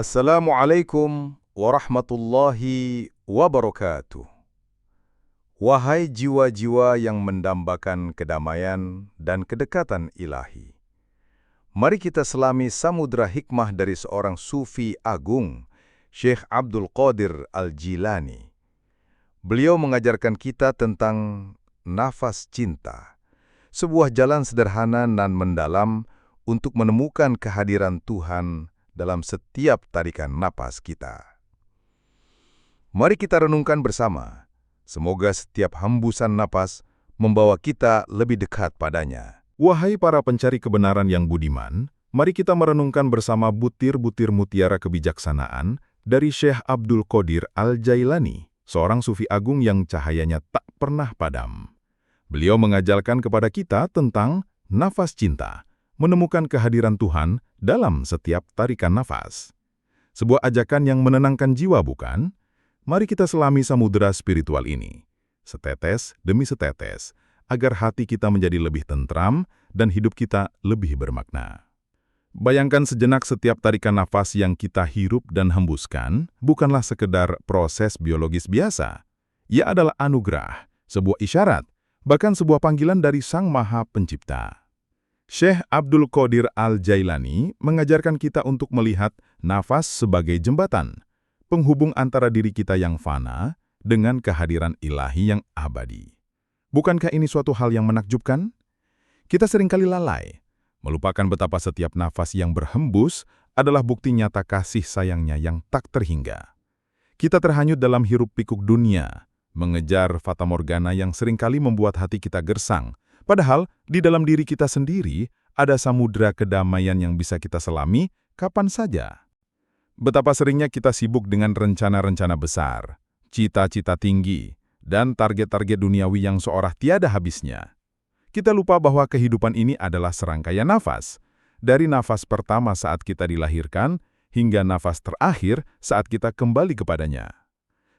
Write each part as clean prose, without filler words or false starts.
Assalamualaikum warahmatullahi wabarakatuh. Wahai jiwa-jiwa yang mendambakan kedamaian dan kedekatan ilahi, mari kita selami samudra hikmah dari seorang sufi agung, Syekh Abdul Qadir Al-Jilani. Beliau mengajarkan kita tentang nafas cinta, sebuah jalan sederhana dan mendalam untuk menemukan kehadiran Tuhan dalam setiap tarikan napas kita. Mari kita renungkan bersama. Semoga setiap hembusan napas membawa kita lebih dekat padanya. Wahai para pencari kebenaran yang budiman, mari kita merenungkan bersama butir-butir mutiara kebijaksanaan dari Syekh Abdul Qadir Al-Jailani, seorang sufi agung yang cahayanya tak pernah padam. Beliau mengajarkan kepada kita tentang nafas cinta, menemukan kehadiran Tuhan dalam setiap tarikan nafas. Sebuah ajakan yang menenangkan jiwa, bukan? Mari kita selami samudera spiritual ini, setetes demi setetes, agar hati kita menjadi lebih tentram dan hidup kita lebih bermakna. Bayangkan sejenak setiap tarikan nafas yang kita hirup dan hembuskan bukanlah sekedar proses biologis biasa. Ia adalah anugerah, sebuah isyarat, bahkan sebuah panggilan dari Sang Maha Pencipta. Syekh Abdul Qadir Al-Jailani mengajarkan kita untuk melihat nafas sebagai jembatan, penghubung antara diri kita yang fana dengan kehadiran ilahi yang abadi. Bukankah ini suatu hal yang menakjubkan? Kita seringkali lalai, melupakan betapa setiap nafas yang berhembus adalah bukti nyata kasih sayangnya yang tak terhingga. Kita terhanyut dalam hiruk-pikuk dunia, mengejar fatamorgana yang seringkali membuat hati kita gersang, padahal di dalam diri kita sendiri ada samudra kedamaian yang bisa kita selami kapan saja. Betapa seringnya kita sibuk dengan rencana-rencana besar, cita-cita tinggi, dan target-target duniawi yang seorang tiada habisnya. Kita lupa bahwa kehidupan ini adalah serangkaian nafas, dari nafas pertama saat kita dilahirkan hingga nafas terakhir saat kita kembali kepadanya.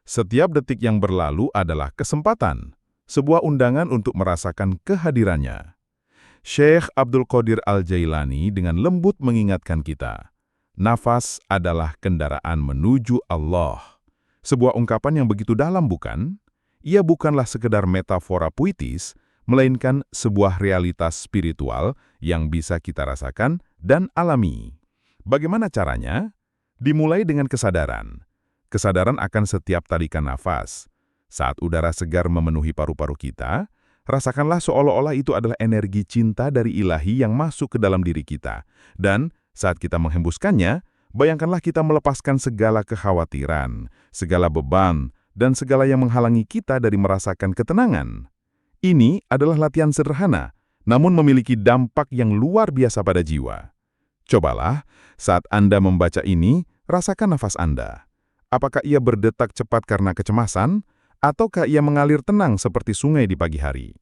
Setiap detik yang berlalu adalah kesempatan, sebuah undangan untuk merasakan kehadirannya. Syekh Abdul Qadir Al-Jailani dengan lembut mengingatkan kita, nafas adalah kendaraan menuju Allah. Sebuah ungkapan yang begitu dalam, bukan? Ia bukanlah sekedar metafora puitis, melainkan sebuah realitas spiritual yang bisa kita rasakan dan alami. Bagaimana caranya? Dimulai dengan kesadaran. Kesadaran akan setiap tarikan nafas. Saat udara segar memenuhi paru-paru kita, rasakanlah seolah-olah itu adalah energi cinta dari ilahi yang masuk ke dalam diri kita. Dan saat kita menghembuskannya, bayangkanlah kita melepaskan segala kekhawatiran, segala beban, dan segala yang menghalangi kita dari merasakan ketenangan. Ini adalah latihan sederhana, namun memiliki dampak yang luar biasa pada jiwa. Cobalah, saat Anda membaca ini, rasakan nafas Anda. Apakah ia berdetak cepat karena kecemasan, ataukah ia mengalir tenang seperti sungai di pagi hari?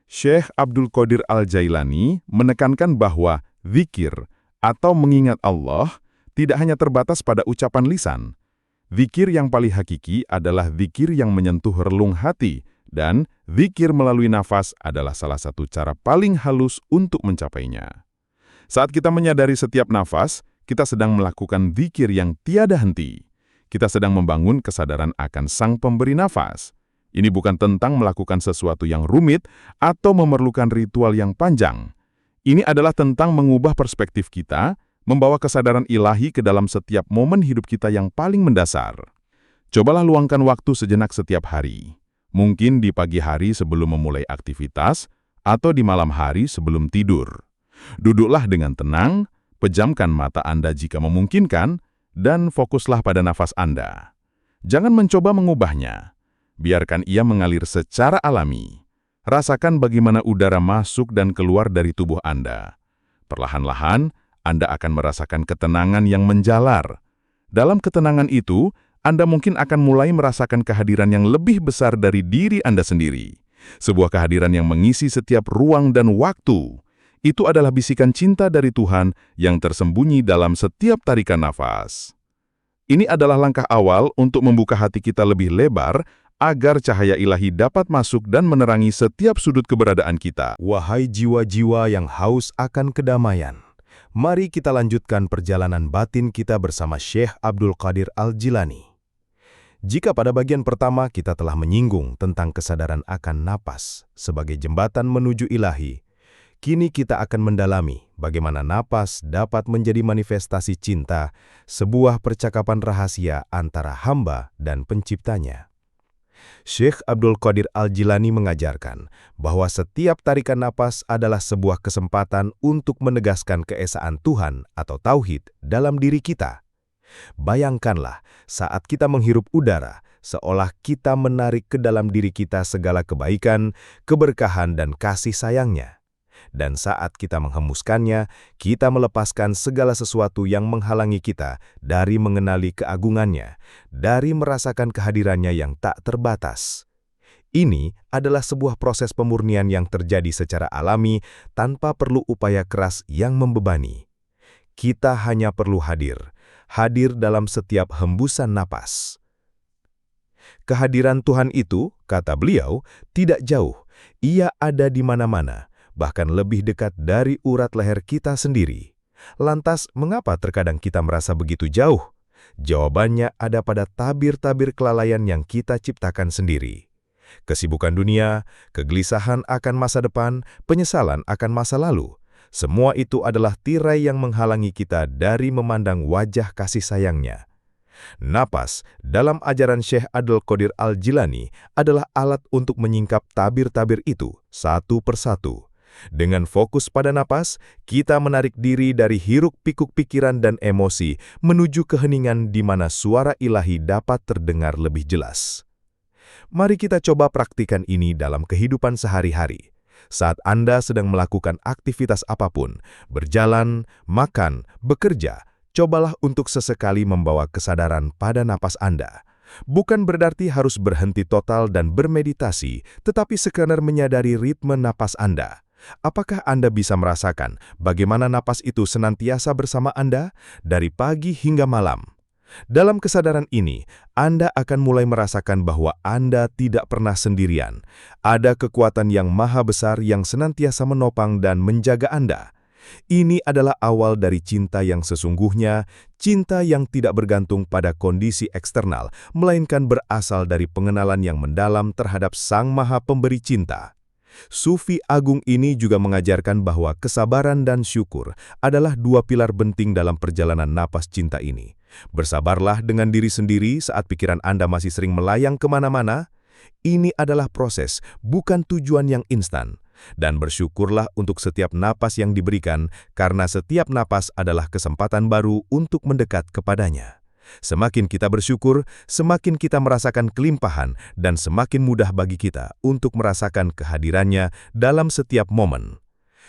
Syekh Abdul Qadir Al-Jailani menekankan bahwa zikir atau mengingat Allah tidak hanya terbatas pada ucapan lisan. Zikir yang paling hakiki adalah zikir yang menyentuh relung hati, dan zikir melalui nafas adalah salah satu cara paling halus untuk mencapainya. Saat kita menyadari setiap nafas, kita sedang melakukan zikir yang tiada henti. Kita sedang membangun kesadaran akan Sang Pemberi Nafas. Ini bukan tentang melakukan sesuatu yang rumit atau memerlukan ritual yang panjang. Ini adalah tentang mengubah perspektif kita, membawa kesadaran ilahi ke dalam setiap momen hidup kita yang paling mendasar. Cobalah luangkan waktu sejenak setiap hari. Mungkin di pagi hari sebelum memulai aktivitas, atau di malam hari sebelum tidur. Duduklah dengan tenang, pejamkan mata Anda jika memungkinkan, dan fokuslah pada nafas Anda. Jangan mencoba mengubahnya. Biarkan ia mengalir secara alami. Rasakan bagaimana udara masuk dan keluar dari tubuh Anda. Perlahan-lahan, Anda akan merasakan ketenangan yang menjalar. Dalam ketenangan itu, Anda mungkin akan mulai merasakan kehadiran yang lebih besar dari diri Anda sendiri. Sebuah kehadiran yang mengisi setiap ruang dan waktu. Itu adalah bisikan cinta dari Tuhan yang tersembunyi dalam setiap tarikan nafas. Ini adalah langkah awal untuk membuka hati kita lebih lebar agar cahaya ilahi dapat masuk dan menerangi setiap sudut keberadaan kita. Wahai jiwa-jiwa yang haus akan kedamaian, Mari kita lanjutkan perjalanan batin kita bersama Syekh Abdul Qadir Al-Jilani. Jika pada bagian pertama kita telah menyinggung tentang kesadaran akan napas sebagai jembatan menuju ilahi, kini kita akan mendalami bagaimana napas dapat menjadi manifestasi cinta, sebuah percakapan rahasia antara hamba dan penciptanya. Syekh Abdul Qadir Al-Jilani mengajarkan bahwa setiap tarikan napas adalah sebuah kesempatan untuk menegaskan keesaan Tuhan atau tauhid dalam diri kita. Bayangkanlah saat kita menghirup udara, seolah kita menarik ke dalam diri kita segala kebaikan, keberkahan, dan kasih sayangnya. Dan saat kita menghembuskannya, kita melepaskan segala sesuatu yang menghalangi kita dari mengenali keagungannya, dari merasakan kehadirannya yang tak terbatas. Ini adalah sebuah proses pemurnian yang terjadi secara alami tanpa perlu upaya keras yang membebani. Kita hanya perlu hadir dalam setiap hembusan napas. Kehadiran Tuhan itu, kata beliau, tidak jauh. Ia ada di mana-mana, bahkan lebih dekat dari urat leher kita sendiri. Lantas, mengapa terkadang kita merasa begitu jauh? Jawabannya ada pada tabir-tabir kelalaian yang kita ciptakan sendiri. Kesibukan dunia, kegelisahan akan masa depan, penyesalan akan masa lalu. Semua itu adalah tirai yang menghalangi kita dari memandang wajah kasih sayangnya. Napas, dalam ajaran Syekh Abdul Qadir Al-Jilani, adalah alat untuk menyingkap tabir-tabir itu satu persatu. Dengan fokus pada napas, kita menarik diri dari hiruk-pikuk pikiran dan emosi menuju keheningan di mana suara ilahi dapat terdengar lebih jelas. Mari kita coba praktikan ini dalam kehidupan sehari-hari. Saat Anda sedang melakukan aktivitas apapun, berjalan, makan, bekerja, cobalah untuk sesekali membawa kesadaran pada napas Anda. Bukan berarti harus berhenti total dan bermeditasi, tetapi sekadar menyadari ritme napas Anda. Apakah Anda bisa merasakan bagaimana napas itu senantiasa bersama Anda dari pagi hingga malam? Dalam kesadaran ini, Anda akan mulai merasakan bahwa Anda tidak pernah sendirian. Ada kekuatan yang maha besar yang senantiasa menopang dan menjaga Anda. Ini adalah awal dari cinta yang sesungguhnya, cinta yang tidak bergantung pada kondisi eksternal, melainkan berasal dari pengenalan yang mendalam terhadap Sang Maha Pemberi Cinta. Sufi agung ini juga mengajarkan bahwa kesabaran dan syukur adalah dua pilar penting dalam perjalanan napas cinta ini. Bersabarlah dengan diri sendiri saat pikiran Anda masih sering melayang kemana-mana. Ini adalah proses, bukan tujuan yang instan. Dan bersyukurlah untuk setiap napas yang diberikan, karena setiap napas adalah kesempatan baru untuk mendekat kepadanya. Semakin kita bersyukur, semakin kita merasakan kelimpahan dan semakin mudah bagi kita untuk merasakan kehadirannya dalam setiap momen.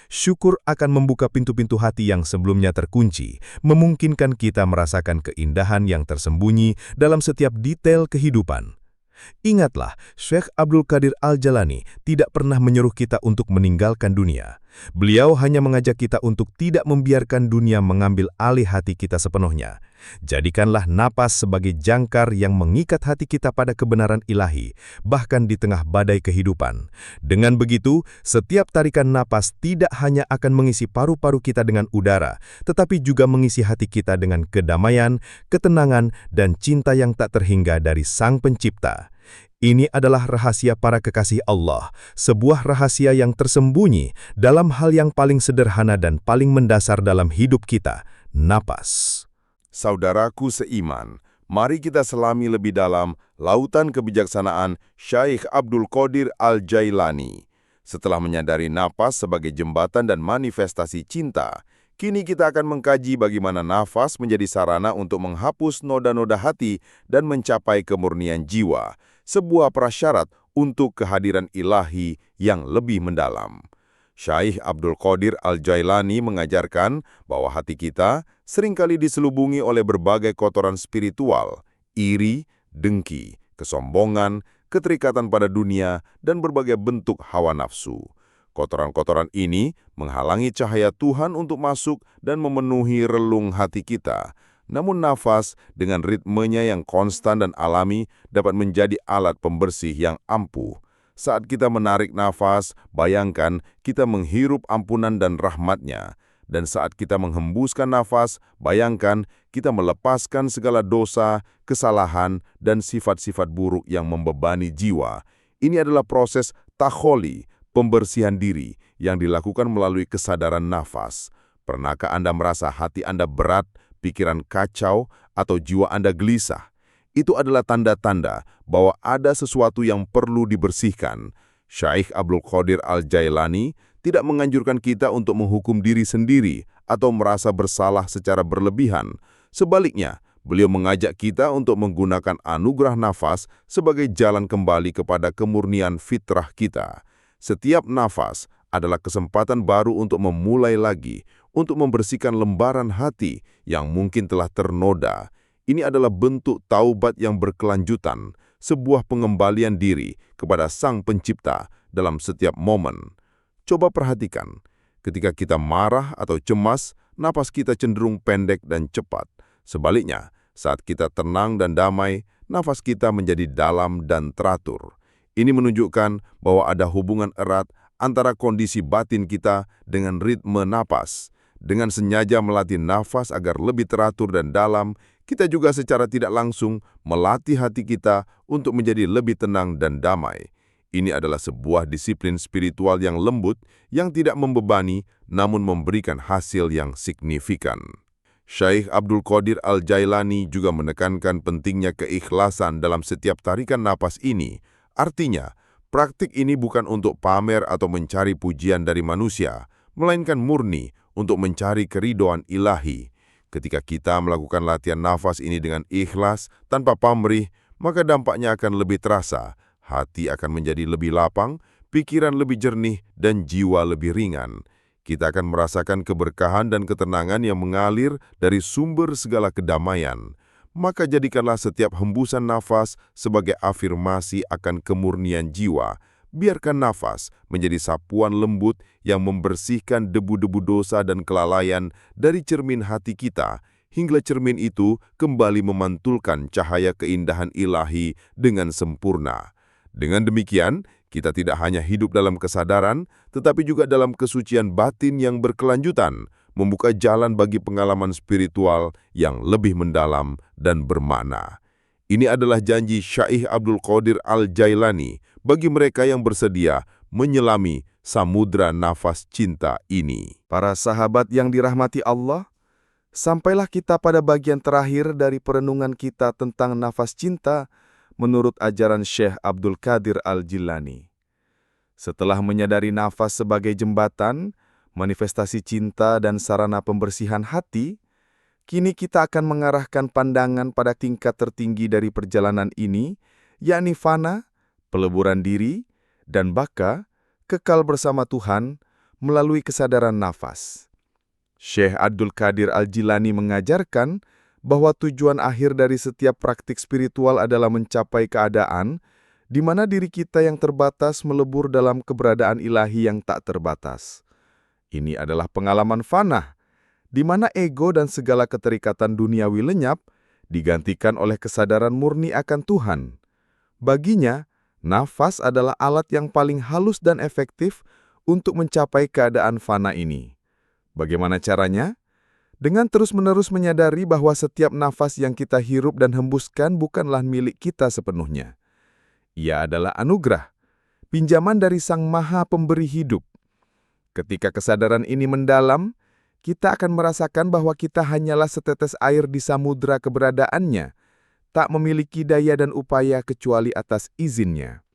Syukur akan membuka pintu-pintu hati yang sebelumnya terkunci, memungkinkan kita merasakan keindahan yang tersembunyi dalam setiap detail kehidupan. Ingatlah, Syekh Abdul Qadir Al-Jilani tidak pernah menyuruh kita untuk meninggalkan dunia. Beliau hanya mengajak kita untuk tidak membiarkan dunia mengambil alih hati kita sepenuhnya. Jadikanlah napas sebagai jangkar yang mengikat hati kita pada kebenaran ilahi, bahkan di tengah badai kehidupan. Dengan begitu, setiap tarikan napas tidak hanya akan mengisi paru-paru kita dengan udara, tetapi juga mengisi hati kita dengan kedamaian, ketenangan, dan cinta yang tak terhingga dari Sang Pencipta. Ini adalah rahasia para kekasih Allah, sebuah rahasia yang tersembunyi dalam hal yang paling sederhana dan paling mendasar dalam hidup kita, napas. Saudaraku seiman, mari kita selami lebih dalam lautan kebijaksanaan Syekh Abdul Qadir Al-Jilani. Setelah menyadari napas sebagai jembatan dan manifestasi cinta, kini kita akan mengkaji bagaimana nafas menjadi sarana untuk menghapus noda-noda hati dan mencapai kemurnian jiwa, sebuah prasyarat untuk kehadiran ilahi yang lebih mendalam. Syekh Abdul Qadir Al-Jilani mengajarkan bahwa hati kita seringkali diselubungi oleh berbagai kotoran spiritual, iri, dengki, kesombongan, keterikatan pada dunia, dan berbagai bentuk hawa nafsu. Kotoran-kotoran ini menghalangi cahaya Tuhan untuk masuk dan memenuhi relung hati kita. Namun nafas dengan ritmenya yang konstan dan alami dapat menjadi alat pembersih yang ampuh. Saat kita menarik nafas, bayangkan kita menghirup ampunan dan rahmat-Nya. Dan saat kita menghembuskan nafas, bayangkan kita melepaskan segala dosa, kesalahan, dan sifat-sifat buruk yang membebani jiwa. Ini adalah proses takholi, pembersihan diri, yang dilakukan melalui kesadaran nafas. Pernahkah Anda merasa hati Anda berat, pikiran kacau, atau jiwa Anda gelisah? Itu adalah tanda-tanda bahwa ada sesuatu yang perlu dibersihkan. Syaikh Abdul Qadir Al-Jailani tidak menganjurkan kita untuk menghukum diri sendiri atau merasa bersalah secara berlebihan. Sebaliknya, beliau mengajak kita untuk menggunakan anugerah nafas sebagai jalan kembali kepada kemurnian fitrah kita. Setiap nafas adalah kesempatan baru untuk memulai lagi, untuk membersihkan lembaran hati yang mungkin telah ternoda. Ini adalah bentuk taubat yang berkelanjutan, sebuah pengembalian diri kepada Sang Pencipta dalam setiap momen. Coba perhatikan, ketika kita marah atau cemas, napas kita cenderung pendek dan cepat. Sebaliknya, saat kita tenang dan damai, nafas kita menjadi dalam dan teratur. Ini menunjukkan bahwa ada hubungan erat antara kondisi batin kita dengan ritme napas. Dengan sengaja melatih nafas agar lebih teratur dan dalam, kita juga secara tidak langsung melatih hati kita untuk menjadi lebih tenang dan damai. Ini adalah sebuah disiplin spiritual yang lembut, yang tidak membebani, namun memberikan hasil yang signifikan. Syaikh Abdul Qadir Al-Jailani juga menekankan pentingnya keikhlasan dalam setiap tarikan napas ini. Artinya, praktik ini bukan untuk pamer atau mencari pujian dari manusia, melainkan murni untuk mencari keridhaan ilahi. Ketika kita melakukan latihan nafas ini dengan ikhlas, tanpa pamrih, maka dampaknya akan lebih terasa. Hati akan menjadi lebih lapang, pikiran lebih jernih, dan jiwa lebih ringan. Kita akan merasakan keberkahan dan ketenangan yang mengalir dari sumber segala kedamaian. Maka jadikanlah setiap hembusan nafas sebagai afirmasi akan kemurnian jiwa. Biarkan nafas menjadi sapuan lembut yang membersihkan debu-debu dosa dan kelalaian dari cermin hati kita, hingga cermin itu kembali memantulkan cahaya keindahan ilahi dengan sempurna. Dengan demikian, kita tidak hanya hidup dalam kesadaran, tetapi juga dalam kesucian batin yang berkelanjutan, membuka jalan bagi pengalaman spiritual yang lebih mendalam dan bermakna. Ini adalah janji Syaikh Abdul Qadir Al-Jailani bagi mereka yang bersedia menyelami samudra nafas cinta ini. Para sahabat yang dirahmati Allah, sampailah kita pada bagian terakhir dari perenungan kita tentang nafas cinta menurut ajaran Syekh Abdul Qadir Al-Jilani. Setelah menyadari nafas sebagai jembatan, manifestasi cinta dan sarana pembersihan hati, kini kita akan mengarahkan pandangan pada tingkat tertinggi dari perjalanan ini, yakni fana, peleburan diri, dan baka, kekal bersama Tuhan melalui kesadaran nafas. Syekh Abdul Qadir Al-Jilani mengajarkan bahwa tujuan akhir dari setiap praktik spiritual adalah mencapai keadaan di mana diri kita yang terbatas melebur dalam keberadaan ilahi yang tak terbatas. Ini adalah pengalaman fana, di mana ego dan segala keterikatan duniawi lenyap, digantikan oleh kesadaran murni akan Tuhan. Baginya, nafas adalah alat yang paling halus dan efektif untuk mencapai keadaan fana ini. Bagaimana caranya? Dengan terus-menerus menyadari bahwa setiap nafas yang kita hirup dan hembuskan bukanlah milik kita sepenuhnya. Ia adalah anugerah, pinjaman dari Sang Maha Pemberi hidup. Ketika kesadaran ini mendalam, kita akan merasakan bahwa kita hanyalah setetes air di samudra keberadaannya, tak memiliki daya dan upaya kecuali atas izinnya.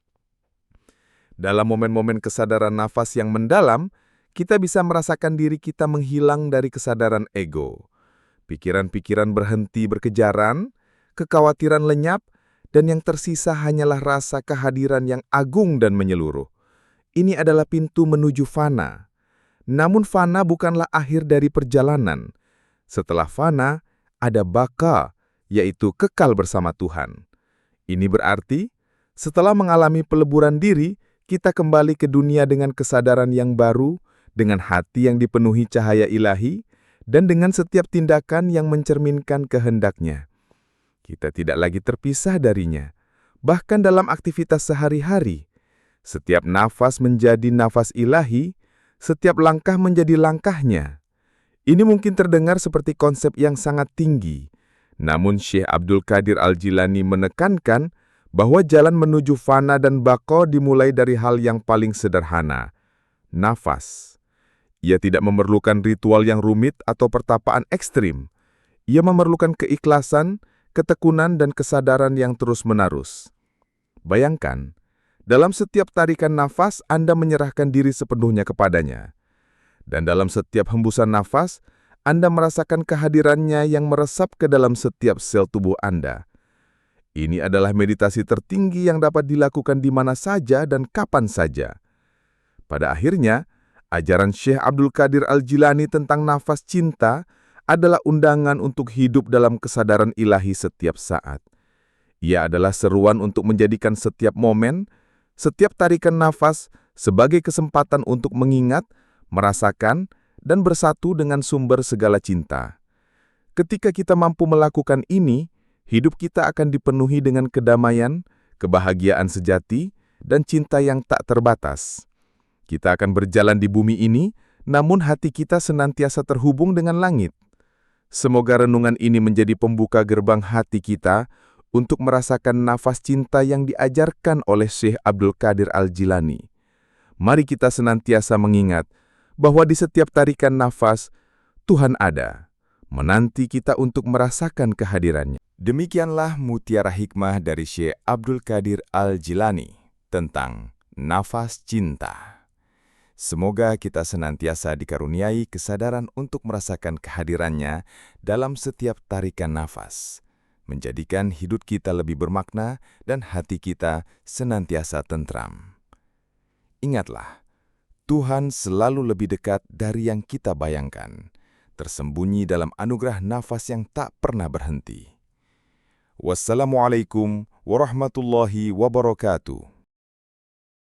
Dalam momen-momen kesadaran nafas yang mendalam, kita bisa merasakan diri kita menghilang dari kesadaran ego. Pikiran-pikiran berhenti berkejaran, kekhawatiran lenyap, dan yang tersisa hanyalah rasa kehadiran yang agung dan menyeluruh. Ini adalah pintu menuju fana. Namun fana bukanlah akhir dari perjalanan. Setelah fana, ada baka, yaitu kekal bersama Tuhan. Ini berarti, setelah mengalami peleburan diri, kita kembali ke dunia dengan kesadaran yang baru, dengan hati yang dipenuhi cahaya ilahi, dan dengan setiap tindakan yang mencerminkan kehendaknya. Kita tidak lagi terpisah darinya, bahkan dalam aktivitas sehari-hari. Setiap nafas menjadi nafas ilahi, setiap langkah menjadi langkahnya. Ini mungkin terdengar seperti konsep yang sangat tinggi, namun Syekh Abdul Qadir Al-Jilani menekankan bahwa jalan menuju fana dan baqo dimulai dari hal yang paling sederhana, nafas. Ia tidak memerlukan ritual yang rumit atau pertapaan ekstrim. Ia memerlukan keikhlasan, ketekunan, dan kesadaran yang terus-menerus. Bayangkan, dalam setiap tarikan nafas Anda menyerahkan diri sepenuhnya kepadanya. Dan dalam setiap hembusan nafas, Anda merasakan kehadirannya yang meresap ke dalam setiap sel tubuh Anda. Ini adalah meditasi tertinggi yang dapat dilakukan di mana saja dan kapan saja. Pada akhirnya, ajaran Syekh Abdul Qadir Al-Jilani tentang nafas cinta adalah undangan untuk hidup dalam kesadaran ilahi setiap saat. Ia adalah seruan untuk menjadikan setiap momen, setiap tarikan nafas sebagai kesempatan untuk mengingat, merasakan, dan bersatu dengan sumber segala cinta. Ketika kita mampu melakukan ini, hidup kita akan dipenuhi dengan kedamaian, kebahagiaan sejati, dan cinta yang tak terbatas. Kita akan berjalan di bumi ini, namun hati kita senantiasa terhubung dengan langit. Semoga renungan ini menjadi pembuka gerbang hati kita untuk merasakan nafas cinta yang diajarkan oleh Syekh Abdul Qadir Al-Jilani. Mari kita senantiasa mengingat bahwa di setiap tarikan nafas, Tuhan ada, menanti kita untuk merasakan kehadirannya. Demikianlah mutiara hikmah dari Syekh Abdul Qadir Al-Jilani tentang nafas cinta. Semoga kita senantiasa dikaruniai kesadaran untuk merasakan kehadirannya dalam setiap tarikan nafas, menjadikan hidup kita lebih bermakna dan hati kita senantiasa tentram. Ingatlah, Tuhan selalu lebih dekat dari yang kita bayangkan, tersembunyi dalam anugerah nafas yang tak pernah berhenti. Wassalamualaikum warahmatullahi wabarakatuh.